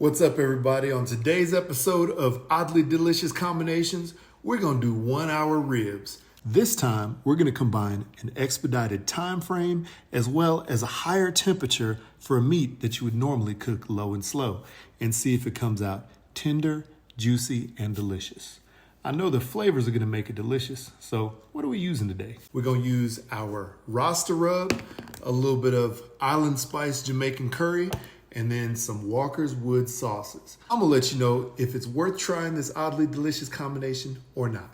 What's up, everybody? On today's episode of Oddly Delicious Combinations, we're going to do 1 hour ribs. This time, we're going to combine an expedited time frame as well as a higher temperature for a meat that you would normally cook low and slow and see if it comes out tender, juicy, and delicious. I know the flavors are going to make it delicious, so what are we using today? We're going to use our Rasta rub, a little bit of island spice Jamaican curry, and then some Walker's Wood sauces. I'm gonna let you know if it's worth trying this oddly delicious combination or not.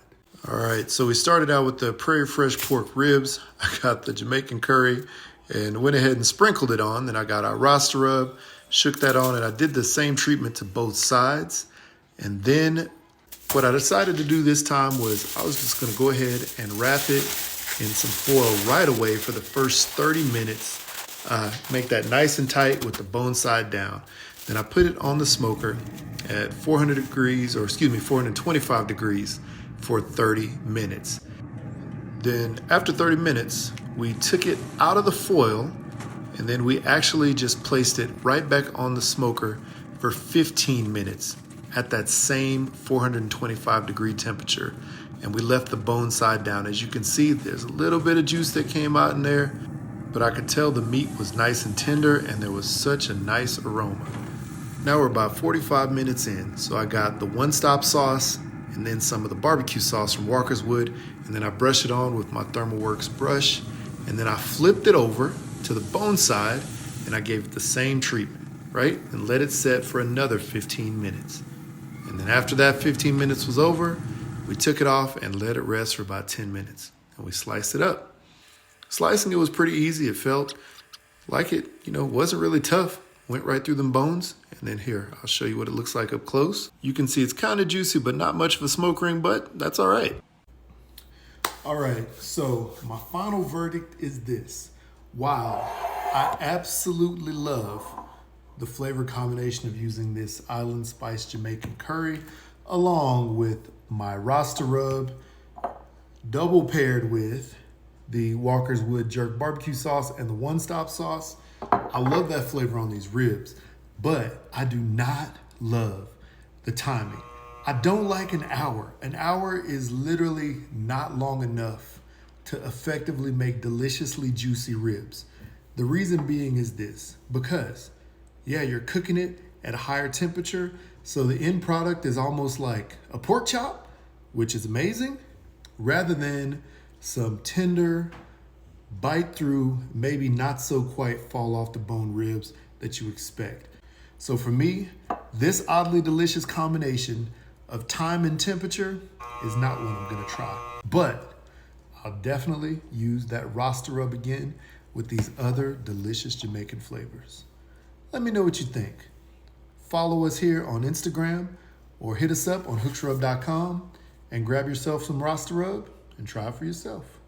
All right, so we started out with the Prairie Fresh pork ribs. I got the Jamaican curry and went ahead and sprinkled it on. Then I got our Rasta rub, shook that on, and I did the same treatment to both sides. And then what I decided to do this time was I was just gonna go ahead and wrap it in some foil right away for the first 30 minutes. Make that nice and tight with the bone side down. Then I put it on the smoker at 425 degrees for 30 minutes. Then after 30 minutes, we took it out of the foil and then we actually just placed it right back on the smoker for 15 minutes at that same 425 degree temperature. And we left the bone side down. As you can see, there's a little bit of juice that came out in there, but I could tell the meat was nice and tender and there was such a nice aroma. Now we're about 45 minutes in. So I got the one-stop sauce and then some of the barbecue sauce from Walker's Wood, and then I brushed it on with my ThermalWorks brush, and then I flipped it over to the bone side and I gave it the same treatment, right? And let it set for another 15 minutes. And then after that 15 minutes was over, we took it off and let it rest for about 10 minutes and we sliced it up. Slicing it was pretty easy. It felt like it, wasn't really tough. Went right through them bones. And then here, I'll show you what it looks like up close. You can see it's kind of juicy, but not much of a smoke ring, but that's all right. All right, so my final verdict is this. Wow, I absolutely love the flavor combination of using this island spice Jamaican curry along with my Rasta rub, double paired with the Walker's Wood jerk barbecue sauce and the one-stop sauce. I love that flavor on these ribs, but I do not love the timing. I don't like an hour. An hour is literally not long enough to effectively make deliciously juicy ribs. The reason being is this, because you're cooking it at a higher temperature, so the end product is almost like a pork chop, which is amazing, rather than some tender, bite through, maybe not so quite fall off the bone ribs that you expect. So for me, this oddly delicious combination of time and temperature is not what I'm gonna try. But I'll definitely use that Rasta rub again with these other delicious Jamaican flavors. Let me know what you think. Follow us here on Instagram or hit us up on hooksrub.com and grab yourself some Rasta rub and try it for yourself.